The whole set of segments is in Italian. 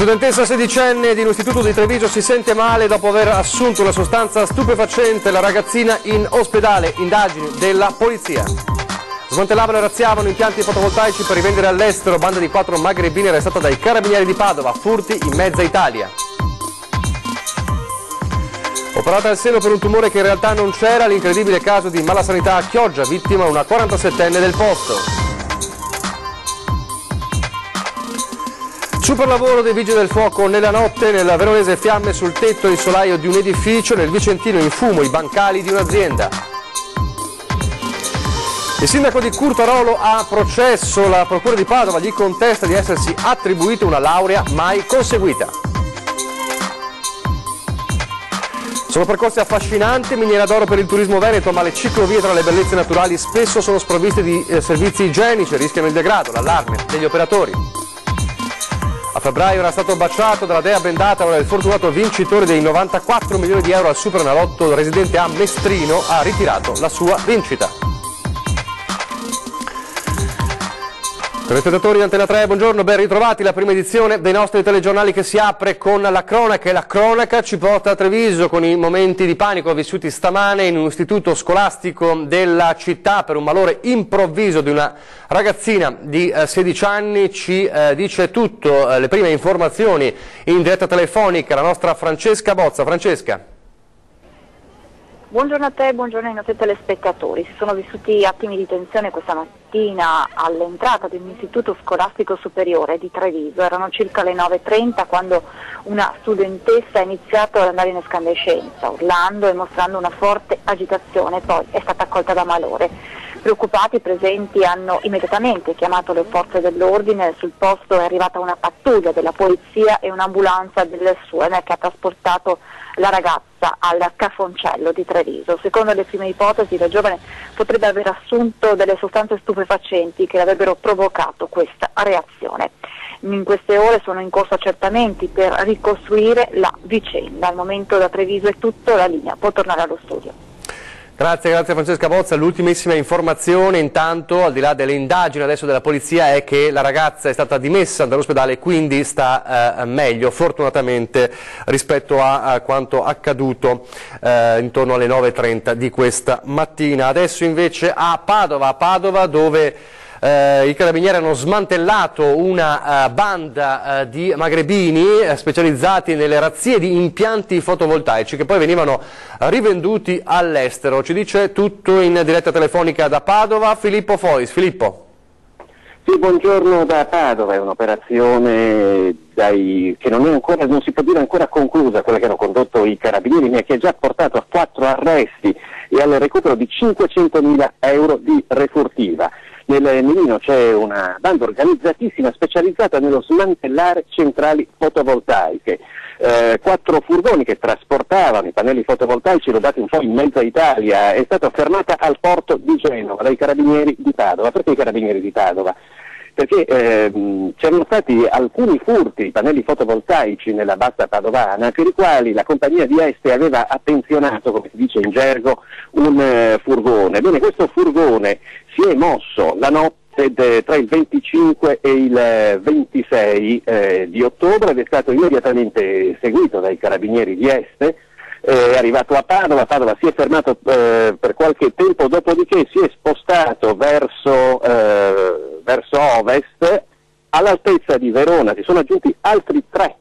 Studentessa sedicenne di un istituto di Treviso si sente male dopo aver assunto una sostanza stupefacente. La ragazzina in ospedale, indagini della polizia. Smantellavano e razziavano impianti fotovoltaici per rivendere all'estero. Banda di 4 magrebini arrestata dai carabinieri di Padova. Furti in mezza Italia. Operata al seno per un tumore che in realtà non c'era. L'incredibile caso di malasanità a Chioggia, vittima una 47enne del posto. Super lavoro dei Vigili del Fuoco nella notte, nella Veronese fiamme sul tetto e il solaio di un edificio, nel Vicentino in fumo i bancali di un'azienda. Il sindaco di Curtarolo ha processo, la procura di Padova gli contesta di essersi attribuito una laurea mai conseguita. Sono percorsi affascinanti, miniera d'oro per il turismo veneto, ma le ciclovie tra le bellezze naturali spesso sono sprovviste di servizi igienici, rischiano il degrado, l'allarme degli operatori. A febbraio era stato baciato dalla dea bendata, ora il fortunato vincitore dei 94 milioni di euro al Superenalotto residente a Mestrino ha ritirato la sua vincita. Telespettatori di Antena 3, buongiorno, ben ritrovati. La prima edizione dei nostri telegiornali che si apre con la cronaca, e la cronaca ci porta a Treviso con i momenti di panico vissuti stamane in un istituto scolastico della città per un malore improvviso di una ragazzina di 16 anni. Ci dice tutto, le prime informazioni in diretta telefonica, la nostra Francesca Bozza. Francesca. Buongiorno a te, buongiorno ai nostri telespettatori. Si sono vissuti attimi di tensione questa mattina all'entrata di un istituto scolastico superiore di Treviso. Erano circa le 9:30 quando una studentessa ha iniziato ad andare in escandescenza, urlando e mostrando una forte agitazione, poi è stata accolta da malore. Preoccupati i presenti hanno immediatamente chiamato le forze dell'ordine. Sul posto è arrivata una pattuglia della polizia e un'ambulanza del SUEM che ha trasportato la ragazza al Cafoncello di Treviso. Secondo le prime ipotesi la giovane potrebbe aver assunto delle sostanze stupefacenti che avrebbero provocato questa reazione. In queste ore sono in corso accertamenti per ricostruire la vicenda. Al momento da Treviso è tutto, la linea può tornare allo studio. Grazie Francesca Bozza. L'ultimissima informazione intanto, al di là delle indagini adesso della polizia, è che la ragazza è stata dimessa dall'ospedale e quindi sta meglio, fortunatamente, rispetto a quanto accaduto intorno alle 9:30 di questa mattina. Adesso invece a Padova dove i carabinieri hanno smantellato una banda di magrebini specializzati nelle razzie di impianti fotovoltaici che poi venivano rivenduti all'estero. Ci dice tutto in diretta telefonica da Padova Filippo Fois. Filippo. Sì, buongiorno da Padova. È un'operazione che non si può dire ancora conclusa, quella che hanno condotto i carabinieri, ma che ha già portato a 4 arresti e al recupero di 500.000 euro di refurtiva. Nel Mirino c'è una banda organizzatissima specializzata nello smantellare centrali fotovoltaiche. 4 furgoni che trasportavano i pannelli fotovoltaici rodati un po' in mezza Italia è stata fermata al porto di Genova dai carabinieri di Padova. Perché i carabinieri di Padova? Perché c'erano stati alcuni furti di pannelli fotovoltaici nella bassa padovana per i quali la compagnia di Este aveva attenzionato, come si dice in gergo, un furgone. Bene, questo furgone si è mosso la notte tra il 25 e il 26 di ottobre ed è stato immediatamente seguito dai carabinieri di Este. È arrivato a Padova si è fermato per qualche tempo, dopodiché si è spostato verso ovest, all'altezza di Verona. Si sono aggiunti altri 3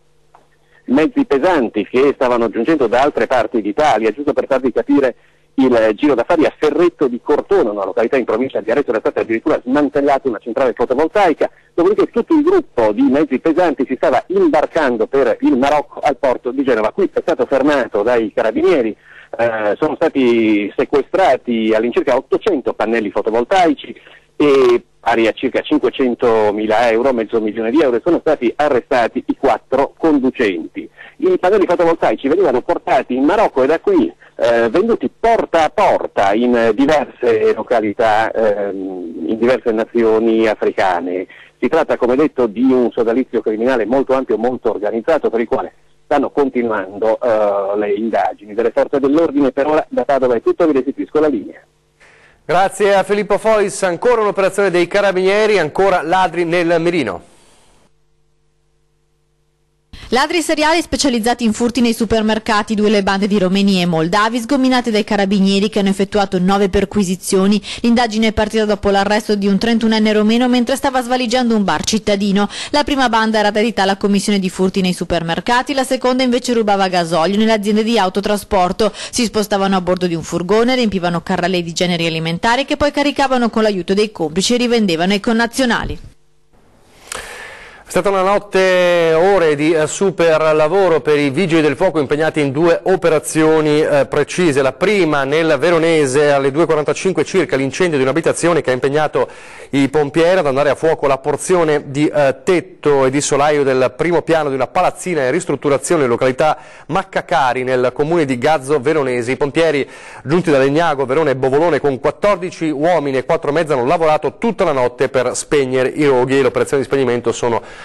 mezzi pesanti che stavano giungendo da altre parti d'Italia, giusto per farvi capire il giro d'affari. A Ferretto di Cortona, una località in provincia di Arezzo, era stata addirittura smantellata una centrale fotovoltaica, dopodiché tutto il gruppo di mezzi pesanti si stava imbarcando per il Marocco al porto di Genova. Qui è stato fermato dai carabinieri, sono stati sequestrati all'incirca 800 pannelli fotovoltaici e pari a circa 500.000 euro, $500.000, sono stati arrestati i 4 conducenti. I pannelli fotovoltaici venivano portati in Marocco e da qui venduti porta a porta in diverse località, in diverse nazioni africane. Si tratta, come detto, di un sodalizio criminale molto ampio, molto organizzato, per il quale stanno continuando le indagini delle forze dell'ordine. Per ora da Padova è tutto, vi restituisco la linea. Grazie a Filippo Fois. Ancora un'operazione dei carabinieri, ancora ladri nel Mirino. Ladri seriali specializzati in furti nei supermercati, 2 le bande di romeni e moldavi sgominate dai carabinieri che hanno effettuato 9 perquisizioni. L'indagine è partita dopo l'arresto di un 31enne romeno mentre stava svaligiando un bar cittadino. La prima banda era dedita alla commissione di furti nei supermercati, la seconda invece rubava gasolio nelle aziende di autotrasporto. Si spostavano a bordo di un furgone, riempivano carrelli di generi alimentari che poi caricavano con l'aiuto dei complici e rivendevano ai connazionali. È stata una notte, ore di super lavoro per i vigili del fuoco impegnati in 2 operazioni precise. La prima nel Veronese alle 2:45 circa, l'incendio di un'abitazione che ha impegnato i pompieri ad andare a fuoco la porzione di tetto e di solaio del primo piano di una palazzina in ristrutturazione in località Maccacari nel comune di Gazzo Veronese. I pompieri giunti da Legnago, Verona e Bovolone con 14 uomini e 4 mezzi hanno lavorato tutta la notte per spegnere i roghi e le operazioni di spegnimento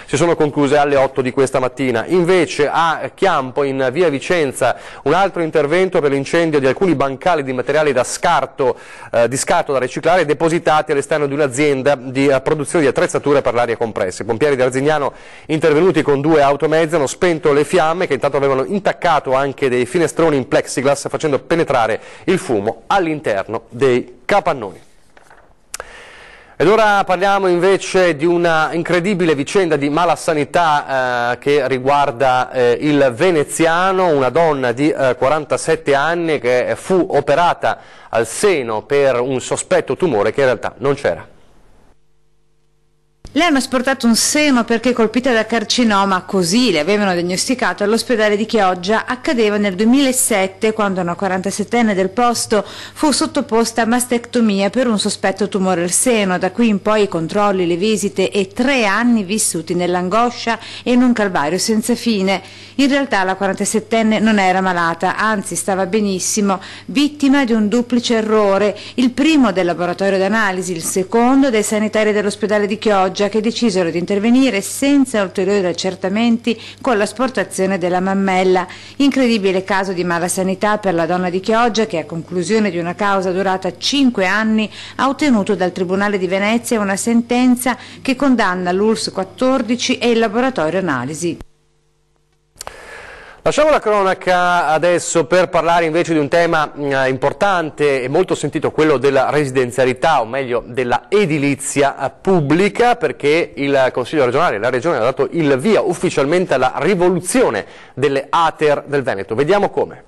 si sono concluse alle 8 di questa mattina. Invece a Chiampo, in via Vicenza, un altro intervento per l'incendio di alcuni bancali di materiali di scarto da riciclare depositati all'esterno di un'azienda di produzione di attrezzature per l'aria compressa. I pompieri di Arzignano, intervenuti con 2 automezzi, hanno spento le fiamme che intanto avevano intaccato anche dei finestroni in plexiglass facendo penetrare il fumo all'interno dei capannoni. Ed ora parliamo invece di una incredibile vicenda di malasanità che riguarda il veneziano, una donna di 47 anni che fu operata al seno per un sospetto tumore che in realtà non c'era. Le hanno asportato un seno perché colpita da carcinoma, così le avevano diagnosticato all'ospedale di Chioggia. Accadeva nel 2007 quando una 47enne del posto fu sottoposta a mastectomia per un sospetto tumore al seno. Da qui in poi i controlli, le visite e 3 anni vissuti nell'angoscia e in un calvario senza fine. In realtà la 47enne non era malata, anzi stava benissimo, vittima di un duplice errore, il primo del laboratorio d'analisi, il secondo dei sanitari dell'ospedale di Chioggia, che decisero di intervenire senza ulteriori accertamenti con l'asportazione della mammella. Incredibile caso di malasanità per la donna di Chioggia che, a conclusione di una causa durata 5 anni, ha ottenuto dal Tribunale di Venezia una sentenza che condanna l'ULSS 14 e il laboratorio analisi. Lasciamo la cronaca adesso per parlare invece di un tema importante e molto sentito, quello della residenzialità, o meglio della edilizia pubblica, perché il Consiglio regionale, la Regione, ha dato il via ufficialmente alla rivoluzione delle ATER del Veneto. Vediamo come.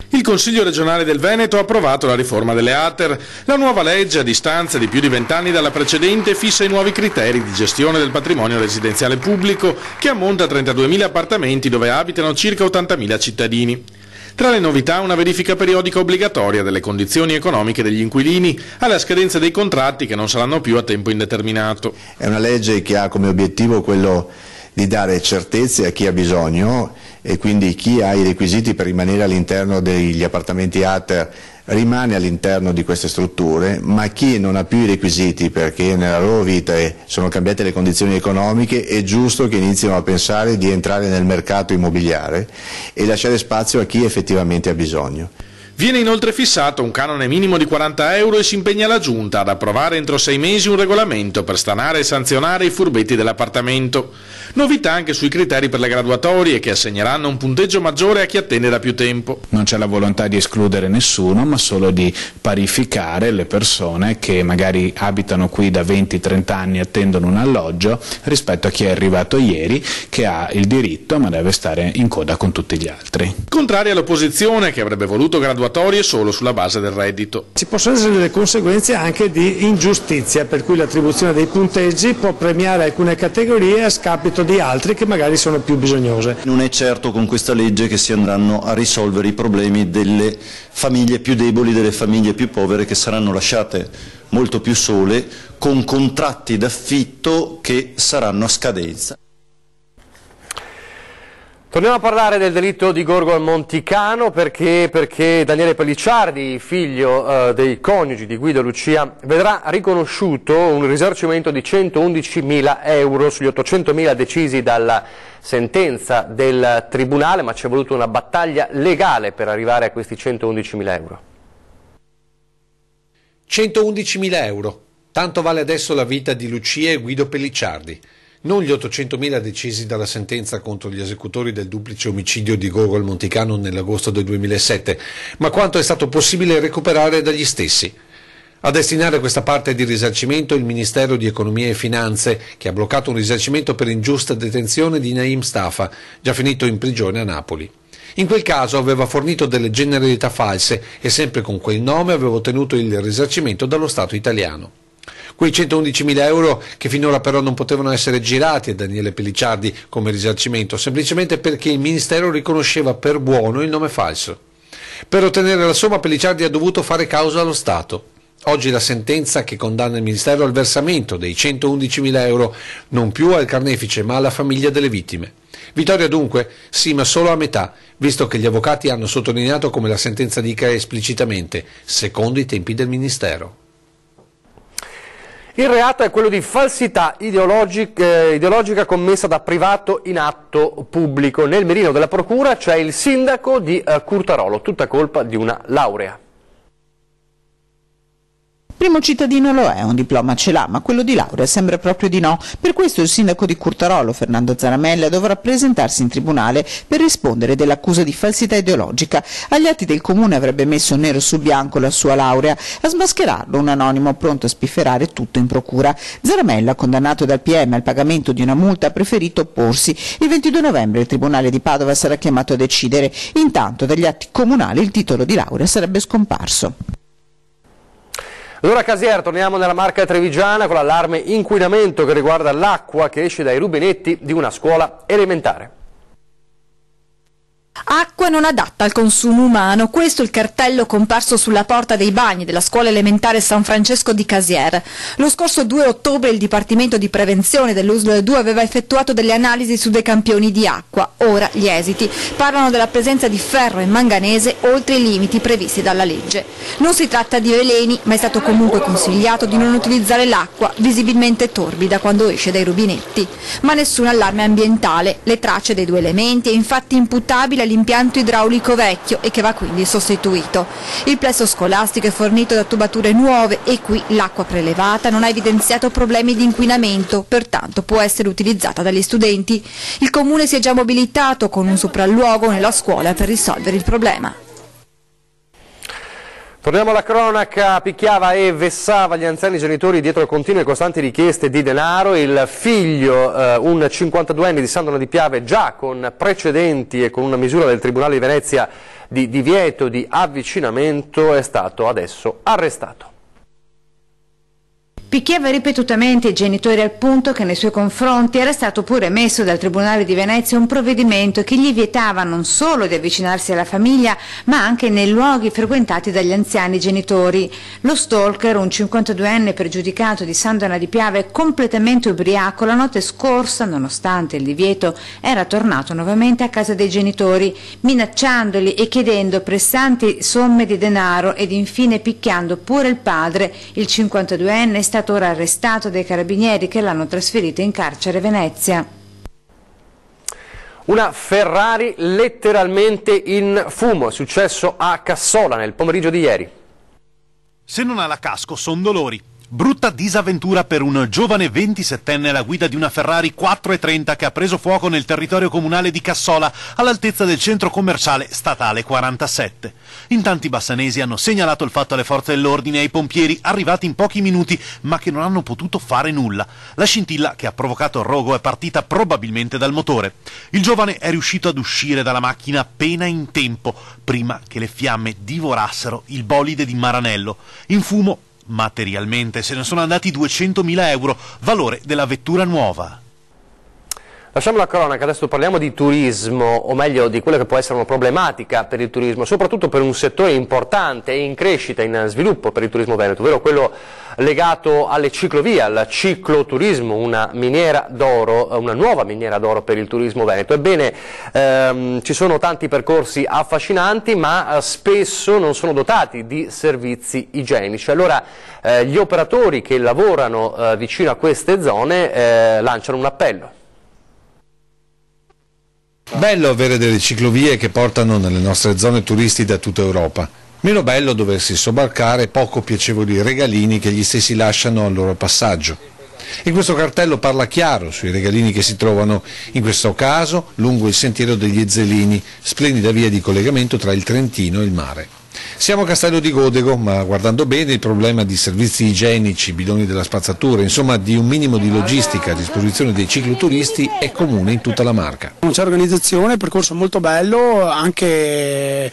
Il Consiglio regionale del Veneto ha approvato la riforma delle ATER. La nuova legge, a distanza di più di 20 anni dalla precedente, fissa i nuovi criteri di gestione del patrimonio residenziale pubblico, che ammonta a 32.000 appartamenti dove abitano circa 80.000 cittadini. Tra le novità, una verifica periodica obbligatoria delle condizioni economiche degli inquilini alla scadenza dei contratti che non saranno più a tempo indeterminato. È una legge che ha come obiettivo quello di dare certezze a chi ha bisogno, e quindi chi ha i requisiti per rimanere all'interno degli appartamenti ATER rimane all'interno di queste strutture, ma chi non ha più i requisiti perché nella loro vita sono cambiate le condizioni economiche, è giusto che inizino a pensare di entrare nel mercato immobiliare e lasciare spazio a chi effettivamente ha bisogno. Viene inoltre fissato un canone minimo di 40 euro e si impegna la Giunta ad approvare entro 6 mesi un regolamento per stanare e sanzionare i furbetti dell'appartamento. Novità anche sui criteri per le graduatorie, che assegneranno un punteggio maggiore a chi attende da più tempo. Non c'è la volontà di escludere nessuno, ma solo di parificare le persone che magari abitano qui da 20-30 anni e attendono un alloggio rispetto a chi è arrivato ieri, che ha il diritto ma deve stare in coda con tutti gli altri. Contraria all'opposizione, che avrebbe voluto graduatorie solo sulla base del reddito. Ci possono essere delle conseguenze anche di ingiustizia, per cui l'attribuzione dei punteggi può premiare alcune categorie a scapito di altre che magari sono più bisognose. Non è certo con questa legge che si andranno a risolvere i problemi delle famiglie più deboli, delle famiglie più povere, che saranno lasciate molto più sole con contratti d'affitto che saranno a scadenza. Torniamo a parlare del delitto di Gorgo al Monticano perché Daniele Pellicciardi, figlio dei coniugi di Guido e Lucia, vedrà riconosciuto un risarcimento di 111.000 euro sugli 800.000 decisi dalla sentenza del Tribunale, ma ci è voluta una battaglia legale per arrivare a questi 111.000 euro. 111.000 euro. Tanto vale adesso la vita di Lucia e Guido Pellicciardi. Non gli 800.000 decisi dalla sentenza contro gli esecutori del duplice omicidio di Gogo al Monticano nell'agosto del 2007, ma quanto è stato possibile recuperare dagli stessi. A destinare questa parte di risarcimento il Ministero di Economia e Finanze, che ha bloccato un risarcimento per ingiusta detenzione di Naim Stafa, già finito in prigione a Napoli. In quel caso aveva fornito delle generalità false e sempre con quel nome aveva ottenuto il risarcimento dallo Stato italiano. Quei 111.000 euro che finora però non potevano essere girati a Daniele Pellicciardi come risarcimento, semplicemente perché il Ministero riconosceva per buono il nome falso. Per ottenere la somma Pellicciardi ha dovuto fare causa allo Stato. Oggi la sentenza che condanna il Ministero al versamento dei 111.000 euro non più al carnefice ma alla famiglia delle vittime. Vittoria dunque? Sì, ma solo a metà, visto che gli avvocati hanno sottolineato come la sentenza dica esplicitamente, secondo i tempi del Ministero. Il reato è quello di falsità ideologica commessa da privato in atto pubblico. Nel mirino della procura c'è il sindaco di Curtarolo, tutta colpa di una laurea. Primo cittadino lo è, un diploma ce l'ha, ma quello di laurea sembra proprio di no. Per questo il sindaco di Curtarolo, Fernando Zaramella, dovrà presentarsi in tribunale per rispondere dell'accusa di falsità ideologica. Agli atti del comune avrebbe messo nero su bianco la sua laurea, a smascherarlo un anonimo pronto a spifferare tutto in procura. Zaramella, condannato dal PM al pagamento di una multa, ha preferito opporsi. Il 22 novembre il tribunale di Padova sarà chiamato a decidere. Intanto dagli atti comunali il titolo di laurea sarebbe scomparso. Allora Casier, torniamo nella Marca trevigiana con l'allarme inquinamento che riguarda l'acqua che esce dai rubinetti di una scuola elementare. Acqua non adatta al consumo umano, questo è il cartello comparso sulla porta dei bagni della scuola elementare San Francesco di Casier. Lo scorso 2 ottobre il Dipartimento di Prevenzione dell'USL 2 aveva effettuato delle analisi su dei campioni di acqua. Ora gli esiti parlano della presenza di ferro e manganese oltre i limiti previsti dalla legge. Non si tratta di veleni, ma è stato comunque consigliato di non utilizzare l'acqua visibilmente torbida quando esce dai rubinetti. Ma nessun allarme ambientale, le tracce dei 2 elementi è infatti imputabile all'impianto idraulico vecchio e che va quindi sostituito. Il plesso scolastico è fornito da tubature nuove e qui l'acqua prelevata non ha evidenziato problemi di inquinamento, pertanto può essere utilizzata dagli studenti. Il comune si è già mobilitato con un sopralluogo nella scuola per risolvere il problema. Torniamo alla cronaca, picchiava e vessava gli anziani genitori dietro continue e costanti richieste di denaro. Il figlio, un 52enne di Sandona di Piave, già con precedenti e con una misura del Tribunale di Venezia di divieto di avvicinamento, è stato adesso arrestato. Picchiava ripetutamente i genitori al punto che nei suoi confronti era stato pure emesso dal Tribunale di Venezia un provvedimento che gli vietava non solo di avvicinarsi alla famiglia, ma anche nei luoghi frequentati dagli anziani genitori. Lo stalker, un 52enne pregiudicato di Sandona di Piave, completamente ubriaco, la notte scorsa, nonostante il divieto, era tornato nuovamente a casa dei genitori, minacciandoli e chiedendo pressanti somme di denaro ed infine picchiando pure il padre. Il 52enne è stato ora arrestato dai carabinieri che l'hanno trasferito in carcere Venezia. Una Ferrari letteralmente in fumo, è successo a Cassola nel pomeriggio di ieri. Se non ha la casco, son dolori. Brutta disavventura per un giovane 27enne alla guida di una Ferrari 430 che ha preso fuoco nel territorio comunale di Cassola, all'altezza del centro commerciale statale 47. In tanti bassanesi hanno segnalato il fatto alle forze dell'ordine e ai pompieri, arrivati in pochi minuti, ma che non hanno potuto fare nulla. La scintilla che ha provocato il rogo è partita probabilmente dal motore. Il giovane è riuscito ad uscire dalla macchina appena in tempo, prima che le fiamme divorassero il bolide di Maranello. In fumo, materialmente, se ne sono andati 200.000 euro, valore della vettura nuova. Lasciamo la cronaca, adesso parliamo di turismo, o meglio di quella che può essere una problematica per il turismo, soprattutto per un settore importante e in crescita, in sviluppo per il turismo veneto, ovvero quello legato alle ciclovie, al cicloturismo, una miniera d'oro, una nuova miniera d'oro per il turismo veneto. Ebbene, ci sono tanti percorsi affascinanti, ma spesso non sono dotati di servizi igienici. Allora gli operatori che lavorano vicino a queste zone lanciano un appello. Bello avere delle ciclovie che portano nelle nostre zone turisti da tutta Europa. Meno bello doversi sobbarcare poco piacevoli regalini che gli stessi lasciano al loro passaggio. E questo cartello parla chiaro sui regalini che si trovano, in questo caso, lungo il sentiero degli Ezzelini, splendida via di collegamento tra il Trentino e il mare. Siamo a Castello di Godego, ma guardando bene il problema di servizi igienici, bidoni della spazzatura, insomma di un minimo di logistica a disposizione dei cicloturisti è comune in tutta la Marca. Non c'è organizzazione, il percorso è molto bello, anche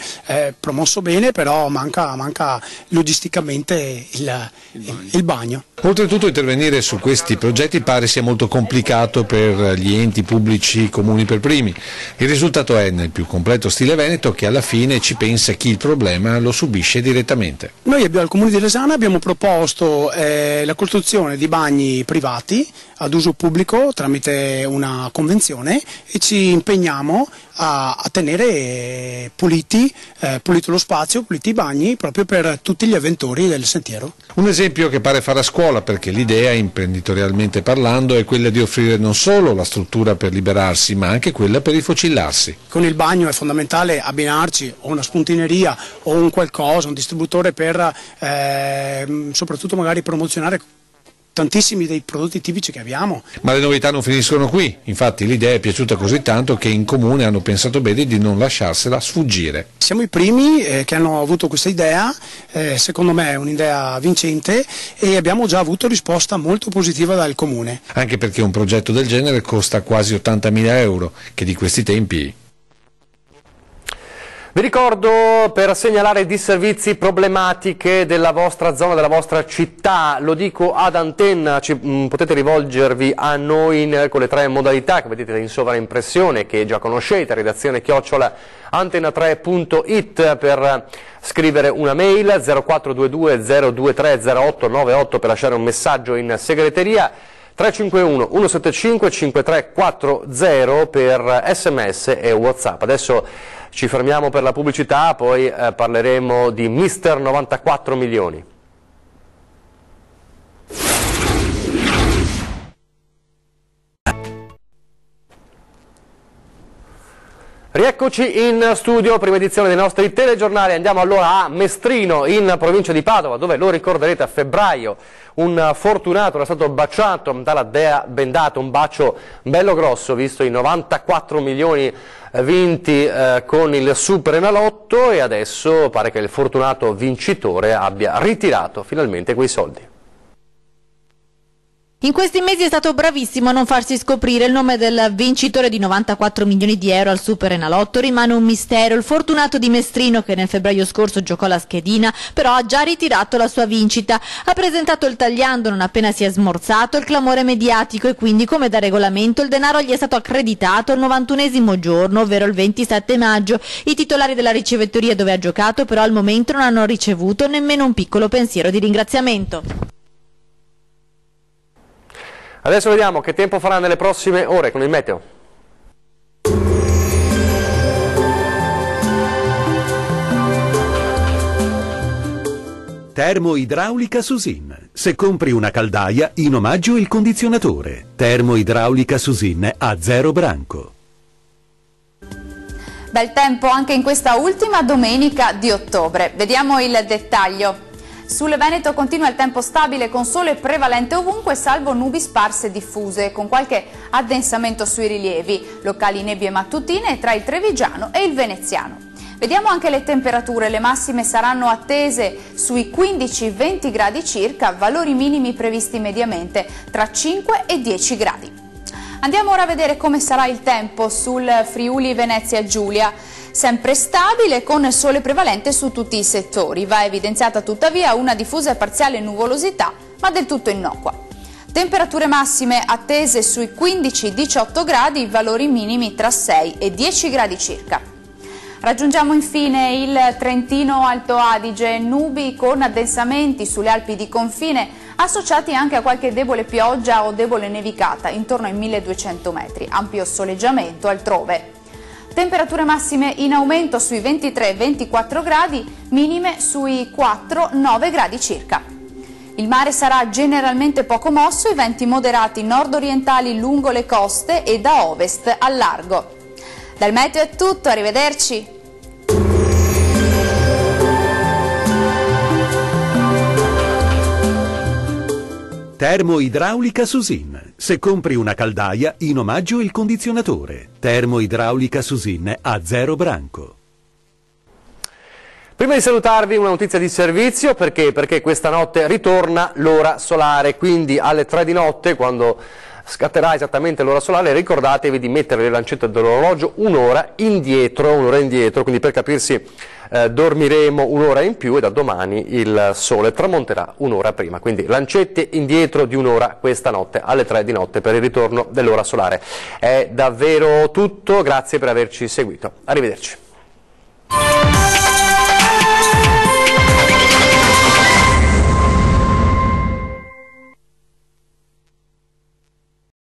promosso bene, però manca logisticamente il bagno. Oltretutto intervenire su questi progetti pare sia molto complicato per gli enti pubblici comuni per primi. Il risultato è, nel più completo stile veneto, che alla fine ci pensa chi il problema lo subisce direttamente. Noi al Comune di Lesana abbiamo proposto la costruzione di bagni privati ad uso pubblico tramite una convenzione e ci impegniamo a tenere pulito lo spazio, puliti i bagni proprio per tutti gli avventori del sentiero. Un esempio che pare fare a scuola, perché l'idea, imprenditorialmente parlando, è quella di offrire non solo la struttura per liberarsi, ma anche quella per rifocillarsi. Con il bagno è fondamentale abbinarci o una spuntineria o un qualcosa, un distributore per soprattutto magari promozionare tantissimi dei prodotti tipici che abbiamo. Ma le novità non finiscono qui, infatti l'idea è piaciuta così tanto che in comune hanno pensato bene di non lasciarsela sfuggire. Siamo i primi che hanno avuto questa idea, secondo me è un'idea vincente e abbiamo già avuto risposta molto positiva dal comune. Anche perché un progetto del genere costa quasi 80.000 euro, che di questi tempi... Vi ricordo, per segnalare disservizi, problematiche della vostra zona, della vostra città, lo dico ad antenna, potete rivolgervi a noi con le 3 modalità che vedete in sovraimpressione, che già conoscete, redazione @antena3.it per scrivere una mail, 0422 023 0898 per lasciare un messaggio in segreteria, 351 175 5340 per SMS e WhatsApp. Adesso ci fermiamo per la pubblicità, poi parleremo di Mister 94 milioni. Rieccoci in studio, prima edizione dei nostri telegiornali. Andiamo allora a Mestrino, in provincia di Padova, dove lo ricorderete a febbraio un fortunato era stato baciato dalla dea bendata, un bacio bello grosso, visto i 94 milioni vinti con il Superenalotto, e adesso pare che il fortunato vincitore abbia ritirato finalmente quei soldi. In questi mesi è stato bravissimo a non farsi scoprire. Il nome del vincitore di 94 milioni di euro al Superenalotto rimane un mistero. Il fortunato di Mestrino, che nel febbraio scorso giocò la schedina, però ha già ritirato la sua vincita. Ha presentato il tagliando non appena si è smorzato il clamore mediatico e quindi, come da regolamento, il denaro gli è stato accreditato al 91esimo giorno, ovvero il 27 maggio. I titolari della ricevitoria dove ha giocato però al momento non hanno ricevuto nemmeno un piccolo pensiero di ringraziamento. Adesso vediamo che tempo farà nelle prossime ore con il meteo. Termoidraulica Susin. Se compri una caldaia, in omaggio il condizionatore. Termoidraulica Susin a 0 branco. Bel tempo anche in questa ultima domenica di ottobre. Vediamo il dettaglio. Sul Veneto continua il tempo stabile con sole prevalente ovunque, salvo nubi sparse diffuse, con qualche addensamento sui rilievi, locali nebbie mattutine tra il Trevigiano e il Veneziano. Vediamo anche le temperature, le massime saranno attese sui 15-20 gradi circa, valori minimi previsti mediamente tra 5 e 10 gradi. Andiamo ora a vedere come sarà il tempo sul Friuli Venezia Giulia. Sempre stabile con sole prevalente su tutti i settori. Va evidenziata tuttavia una diffusa e parziale nuvolosità, ma del tutto innocua. Temperature massime attese sui 15-18 gradi, valori minimi tra 6 e 10 gradi circa. Raggiungiamo infine il Trentino Alto Adige, nubi con addensamenti sulle Alpi di confine, associati anche a qualche debole pioggia o debole nevicata intorno ai 1200 metri, ampio soleggiamento altrove. Temperature massime in aumento sui 23-24 gradi, minime sui 4-9 gradi circa. Il mare sarà generalmente poco mosso, i venti moderati nord-orientali lungo le coste e da ovest al largo. Dal meteo è tutto, arrivederci! Termoidraulica Susin. Se compri una caldaia, in omaggio il condizionatore. Termoidraulica Susin a 0 branco. Prima di salutarvi una notizia di servizio, perché questa notte ritorna l'ora solare, quindi alle 3 di notte, quando scatterà esattamente l'ora solare, ricordatevi di mettere le lancette dell'orologio un'ora indietro, quindi per capirsi dormiremo un'ora in più e da domani il sole tramonterà un'ora prima, quindi lancette indietro di un'ora questa notte alle 3 di notte per il ritorno dell'ora solare. È davvero tutto, grazie per averci seguito, arrivederci.